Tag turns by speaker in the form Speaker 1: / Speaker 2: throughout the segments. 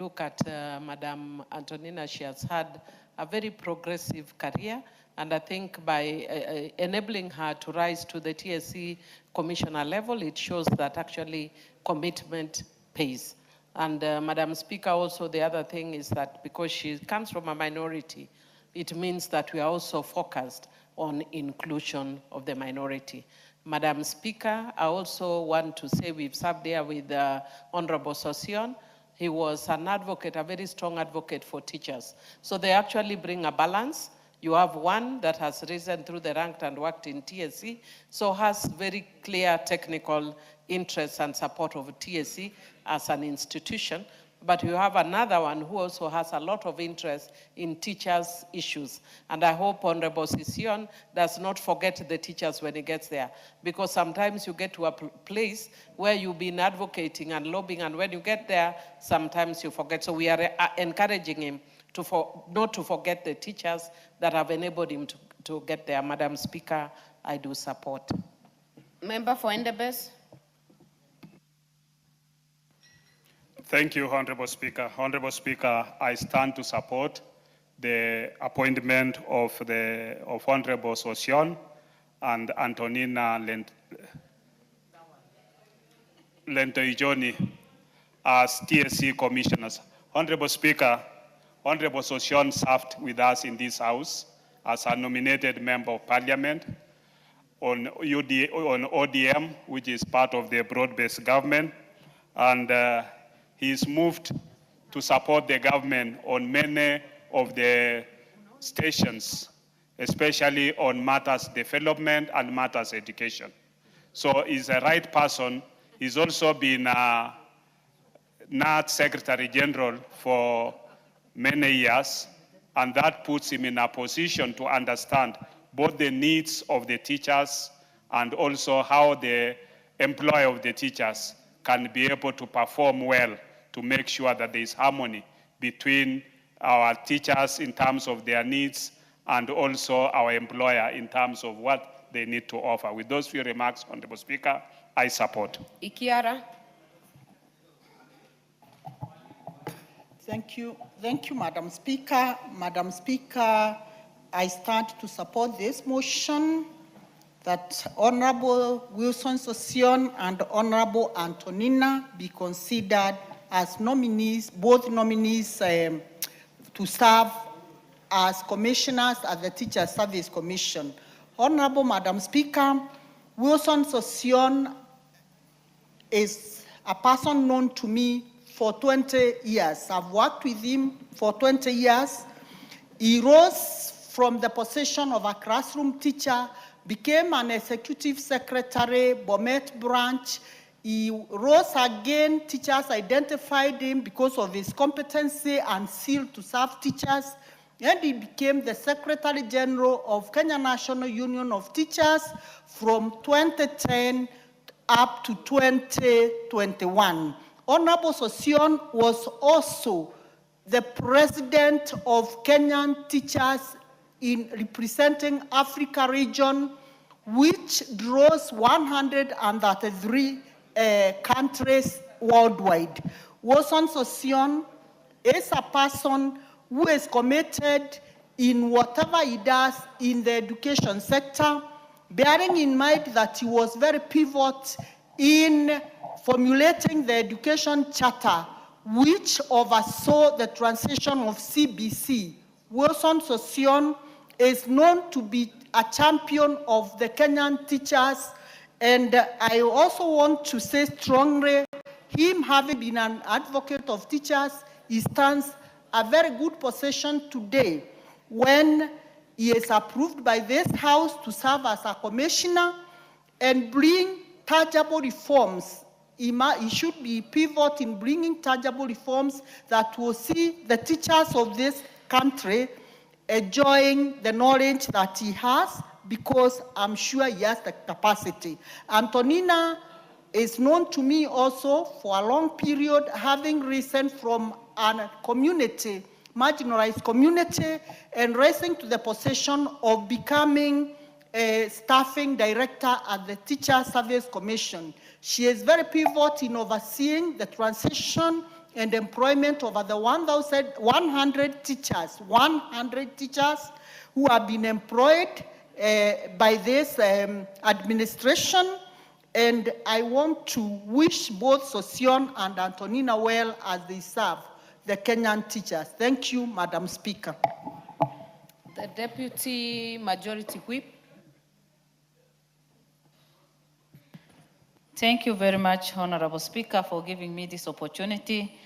Speaker 1: look at Madam Antonina, she has had a very progressive career, and I think by enabling her to rise to the TSC commissioner level, it shows that actually commitment pays. And Madam Speaker, also the other thing is that because she comes from a minority, it means that we are also focused on inclusion of the minority. Madam Speaker, I also want to say we've served there with Honorable Sossion. He was an advocate, a very strong advocate for teachers. So they actually bring a balance. You have one that has risen through the ranks and worked in TSC, so has very clear technical interests and support of TSC as an institution. But you have another one who also has a lot of interest in teachers' issues. And I hope Honorable Sossion does not forget the teachers when he gets there. Because sometimes you get to a place where you've been advocating and lobbying, and when you get there, sometimes you forget. So we are encouraging him not to forget the teachers that have enabled him to get there. Madam Speaker, I do support.
Speaker 2: Member for Endebess.
Speaker 3: Thank you, Honorable Speaker. Honorable Speaker, I stand to support the appointment of Honorable Sossion and Antonina Lentoijoni as TSC commissioners. Honorable Speaker, Honorable Sossion served with us in this House as a nominated member of Parliament on ODM, which is part of the broad-based government, and he is moved to support the government on many of the stations, especially on matters development and matters education. So he's a right person. He's also been NAT Secretary General for many years, and that puts him in a position to understand both the needs of the teachers and also how the employer of the teachers can be able to perform well to make sure that there is harmony between our teachers in terms of their needs and also our employer in terms of what they need to offer. With those few remarks, Honorable Speaker, I support.
Speaker 2: Ikiara.
Speaker 4: Thank you, Madam Speaker. Madam Speaker, I stand to support this motion that Honorable Wilson Sossion and Honorable Antonina be considered as nominees, both nominees to serve as commissioners at the Teacher Service Commission. Honorable Madam Speaker, Wilson Sossion is a person known to me for 20 years. I've worked with him for 20 years. He rose from the position of a classroom teacher, became an executive secretary, Bomet branch. He rose again. Teachers identified him because of his competency and zeal to serve teachers. And he became the Secretary General of Kenya National Union of Teachers from 2010 up to 2021. Honorable Sossion was also the President of Kenyan Teachers in representing Africa region, which draws 133 countries worldwide. Wilson Sossion is a person who is committed in whatever he does in the education sector, bearing in mind that he was very pivot in formulating the education charter, which oversaw the transition of CBC. Wilson Sossion is known to be a champion of the Kenyan teachers. And I also want to say strongly, him having been an advocate of teachers, he stands a very good position today when he is approved by this House to serve as a commissioner and bring tangible reforms. He should be pivot in bringing tangible reforms that will see the teachers of this country enjoying the knowledge that he has, because I'm sure he has the capacity. Antonina is known to me also for a long period, having risen from a community, marginalized community, and rising to the position of becoming a staffing director at the Teacher Service Commission. She is very pivotal in overseeing the transition and employment over the 1,100 teachers who have been employed by this administration. And I want to wish both Sossion and Antonina well as they serve the Kenyan teachers. Thank you, Madam Speaker.
Speaker 2: The Deputy Majority Whip.
Speaker 5: Thank you very much, Honorable Speaker, for giving me this opportunity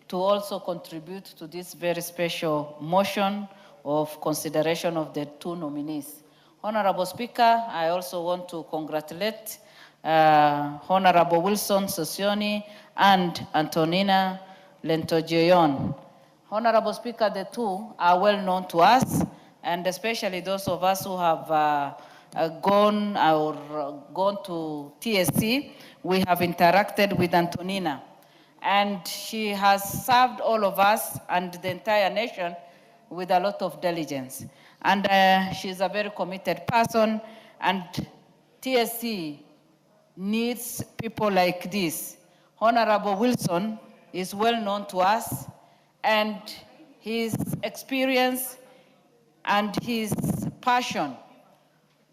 Speaker 5: to also contribute to this very special motion of consideration of the two nominees. Honorable Speaker, I also want to congratulate Honorable Wilson Sossion and Antonina Lentojoyon. Honorable Speaker, the two are well known to us, and especially those of us who have gone to TSC, we have interacted with Antonina. And she has served all of us and the entire nation with a lot of diligence. And she's a very committed person, and TSC needs people like this. Honorable Wilson is well known to us, and his experience and his passion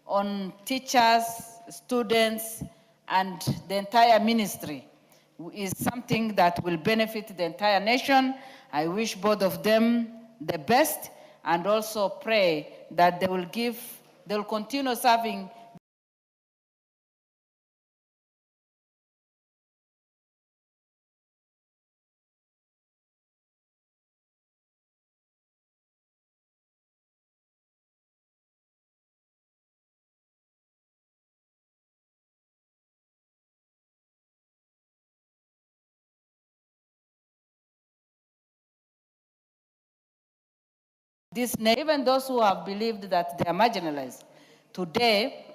Speaker 5: on teachers, students, and the entire ministry is something that will benefit the entire nation. I wish both of them the best, and also pray that they will continue serving this, even those who have believed that they are marginalized. Today,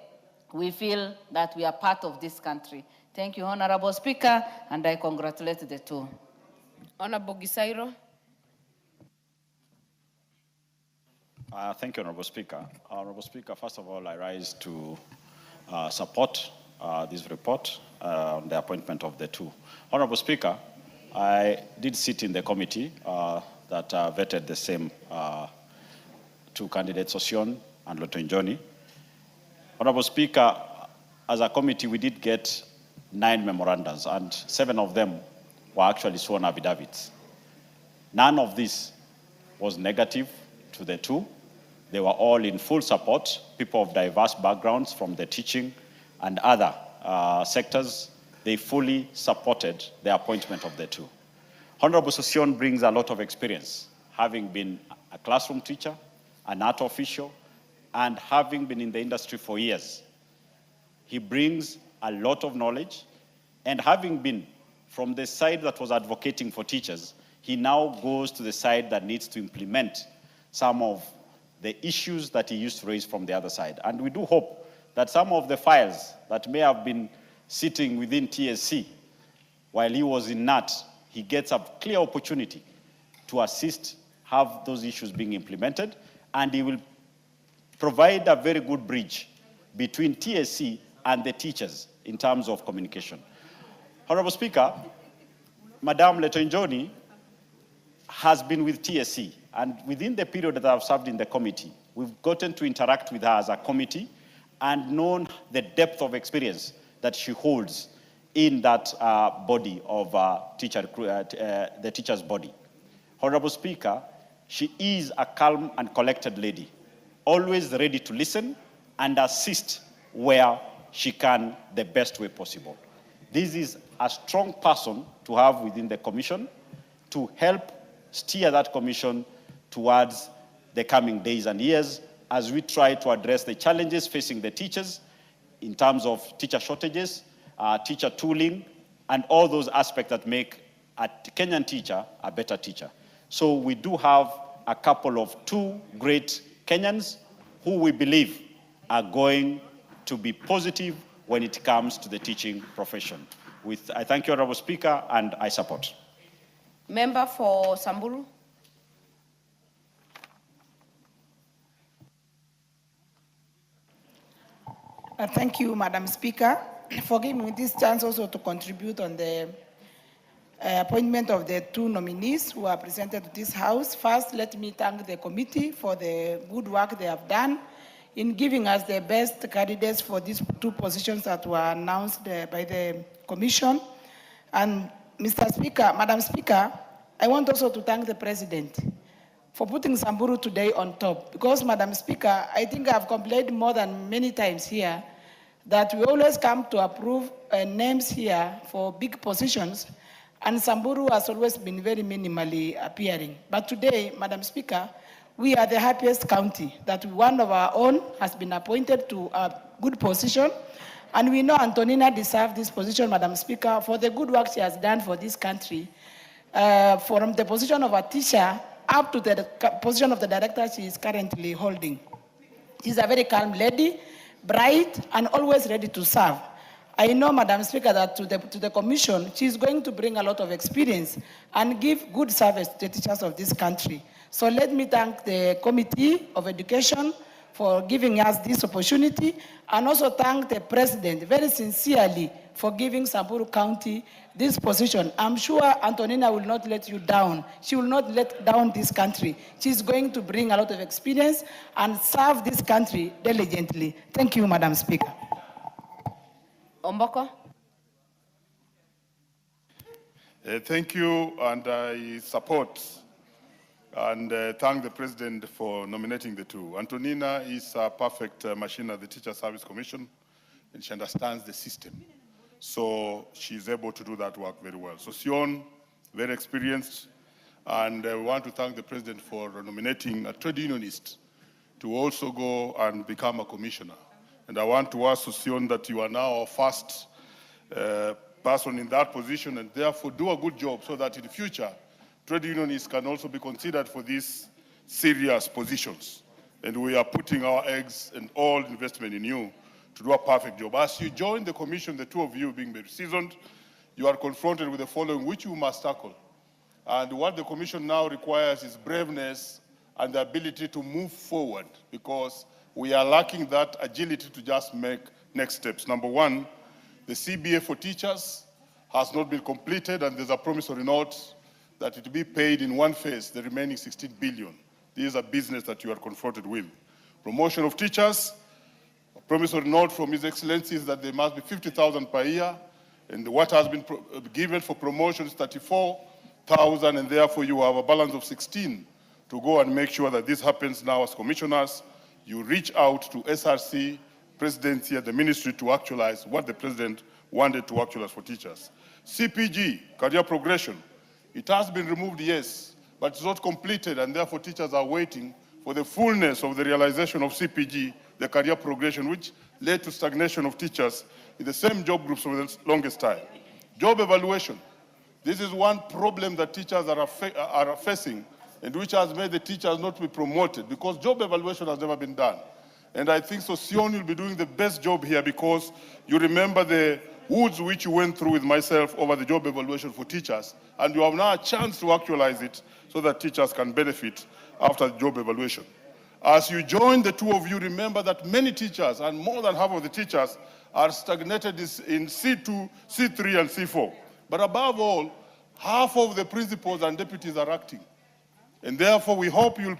Speaker 5: we feel that we are part of this country. Thank you, Honorable Speaker, and I congratulate the two.
Speaker 2: Honorable Gisairo.
Speaker 6: Thank you, Honorable Speaker. Honorable Speaker, first of all, I rise to support this report on the appointment of the two. Honorable Speaker, I did sit in the committee that vetted the same two candidates, Sossion and Lotonjoni. Honorable Speaker, as a committee, we did get 9 memorandums, and 7 of them were actually sworn affidavits. None of this was negative to the two. They were all in full support, people of diverse backgrounds from the teaching and other sectors. They fully supported the appointment of the two. Honorable Sossion brings a lot of experience, having been a classroom teacher, an art official, and having been in the industry for years. He brings a lot of knowledge, and having been from the side that was advocating for teachers, he now goes to the side that needs to implement some of the issues that he used to raise from the other side. And we do hope that some of the files that may have been sitting within TSC while he was in NAT, he gets a clear opportunity to assist, have those issues being implemented, and he will provide a very good bridge between TSC and the teachers in terms of communication. Honorable Speaker, Madam Letonjoni has been with TSC, and within the period that I've served in the committee, we've gotten to interact with her as a committee and known the depth of experience that she holds in that body of the teacher's body. Honorable Speaker, she is a calm and collected lady, always ready to listen and assist where she can the best way possible. This is a strong person to have within the commission to help steer that commission towards the coming days and years as we try to address the challenges facing the teachers in terms of teacher shortages, teacher tooling, and all those aspects that make a Kenyan teacher a better teacher. So we do have a couple of 2 great Kenyans who we believe are going to be positive when it comes to the teaching profession. I thank you, Honorable Speaker, and I support.
Speaker 2: Member for Samburu.
Speaker 7: Thank you, Madam Speaker, for giving me this chance also to contribute on the appointment of the two nominees who are presented to this House. First, let me thank the committee for the good work they have done in giving us the best candidates for these two positions that were announced by the Commission. And Madam Speaker, I want also to thank the President for putting Samburu today on top. Because, Madam Speaker, I think I've complained more than many times here that we always come to approve names here for big positions, and Samburu has always been very minimally appearing. But today, Madam Speaker, we are the happiest county that one of our own has been appointed to a good position. And we know Antonina deserves this position, Madam Speaker, for the good work she has done for this country. From the position of a teacher up to the position of the director she is currently holding. She's a very calm lady, bright, and always ready to serve. I know, Madam Speaker, that to the Commission, she's going to bring a lot of experience and give good service to the teachers of this country. So let me thank the Committee of Education for giving us this opportunity, and also thank the President very sincerely for giving Samburu County this position. I'm sure Antonina will not let you down. She will not let down this country. She's going to bring a lot of experience and serve this country diligently. Thank you, Madam Speaker.
Speaker 2: Omboko.
Speaker 8: Thank you, and I support and thank the President for nominating the two. Antonina is a perfect machine at the Teacher Service Commission, and she understands the system. So she's able to do that work very well. Sossion, very experienced, and we want to thank the President for nominating a trade unionist to also go and become a commissioner. And I want to ask Sossion that you are now our first person in that position, and therefore do a good job so that in the future, trade unionists can also be considered for these serious positions. And we are putting our eggs and all investment in you to do a perfect job. As you join the commission, the two of you being very seasoned, you are confronted with the following, which you must tackle. And what the commission now requires is braveness and the ability to move forward, because we are lacking that agility to just make next steps. Number one, the CBA for teachers has not been completed, and there's a promissory note that it be paid in one phase, the remaining 16 billion. This is a business that you are confronted with. Promotion of teachers, a promissory note from His Excellency is that there must be 50,000 per year, and what has been given for promotion is 34,000, and therefore you have a balance of 16 to go and make sure that this happens now. As commissioners, you reach out to SRC, presidency, and the ministry to actualize what the President wanted to actualize for teachers. CPG, career progression, it has been removed, yes, but it's not completed, and therefore teachers are waiting for the fullness of the realization of CPG, the career progression, which led to stagnation of teachers in the same job groups for the longest time. Job evaluation. This is one problem that teachers are facing, and which has made the teachers not to be promoted, because job evaluation has never been done. And I think Sossion will be doing the best job here, because you remember the woods which you went through with myself over the job evaluation for teachers, and you have now a chance to actualize it so that teachers can benefit after the job evaluation. As you join, the two of you, remember that many teachers, and more than half of the teachers, are stagnated in C2, C3, and C4. But above all, half of the principals and deputies are acting. And therefore, we hope you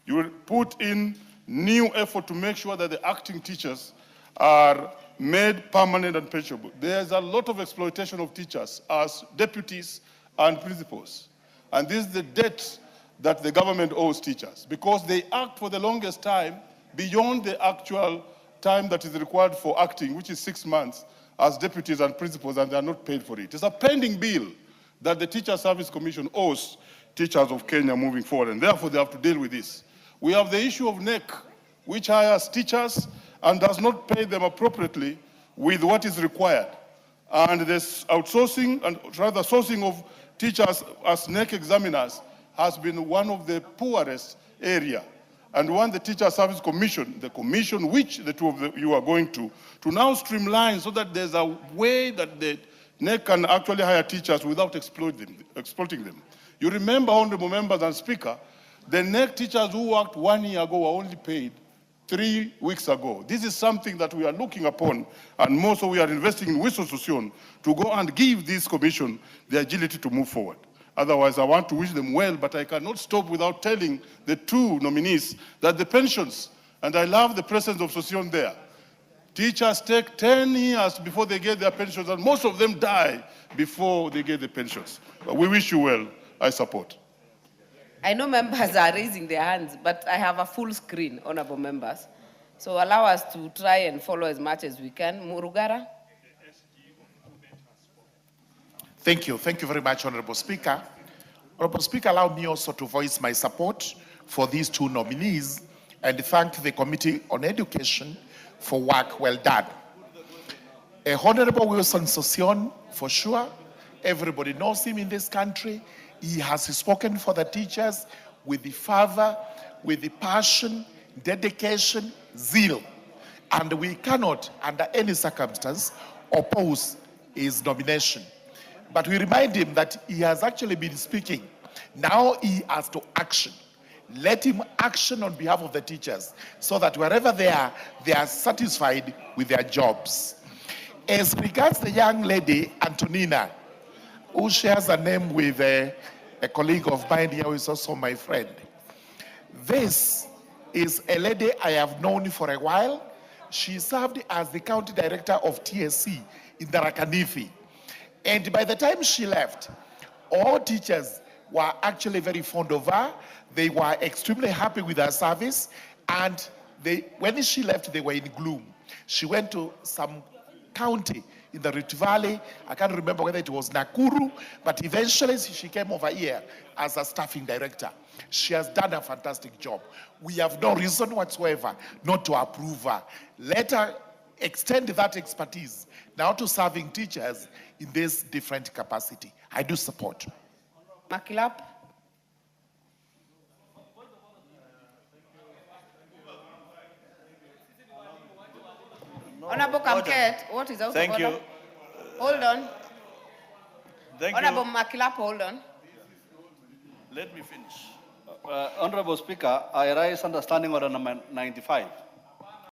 Speaker 8: will put in new effort to make sure that the acting teachers are made permanent and pensionable. There's a lot of exploitation of teachers as deputies and principals. And this is the debt that the government owes teachers, because they act for the longest time beyond the actual time that is required for acting, which is 6 months, as deputies and principals, and they are not paid for it. It's a pending bill that the Teacher Service Commission owes teachers of Kenya moving forward, and therefore they have to deal with this. We have the issue of NEC, which hires teachers and does not pay them appropriately with what is required. And this outsourcing, and rather sourcing of teachers as NEC examiners has been one of the poorest area. And one, the Teacher Service Commission, the commission which the two of you are going to now streamline so that there's a way that the NEC can actually hire teachers without exploiting them. You remember, honorable members and speaker, the NEC teachers who worked 1 year ago were only paid 3 weeks ago. This is something that we are looking upon, and more so we are investing in Wisdom Sossion to go and give this commission the agility to move forward. Otherwise, I want to wish them well, but I cannot stop without telling the 2 nominees that the pensions, and I love the presence of Sossion there. Teachers take 10 years before they get their pensions, and most of them die before they get the pensions. But we wish you well. I support.
Speaker 2: I know members are raising their hands, but I have a full screen, honorable members. So allow us to try and follow as much as we can. Murugara?
Speaker 9: Thank you. Thank you very much, Honorable Speaker. Honorable Speaker, allow me also to voice my support for these 2 nominees and thank the Committee on Education for work well done. Honorable Wilson Sossion, for sure, everybody knows him in this country. He has spoken for the teachers with the fervor, with the passion, dedication, zeal. And we cannot, under any circumstance, oppose his nomination. But we remind him that he has actually been speaking. Now he has to action. Let him action on behalf of the teachers so that wherever they are satisfied with their jobs. As regards the young lady, Antonina, who shares a name with a colleague of mine here who is also my friend. This is a lady I have known for a while. She served as the county director of TSC in Tharaka-Nithi. And by the time she left, all teachers were actually very fond of her. They were extremely happy with her service. And when she left, they were in gloom. She went to some county in the Rift Valley. I can't remember whether it was Nakuru, but eventually she came over here as a staffing director. She has done a fantastic job. We have no reason whatsoever not to approve her. Let her extend that expertise now to serving teachers in this different capacity. I do support.
Speaker 2: Makilap? Honorable Kamket, what is out of order?
Speaker 10: Thank you.
Speaker 2: Hold on.
Speaker 10: Thank
Speaker 2: Honorable
Speaker 10: you.
Speaker 2: Makilap, hold on.
Speaker 10: Let me finish. Honorable Speaker, I rise under Standing Order number 95.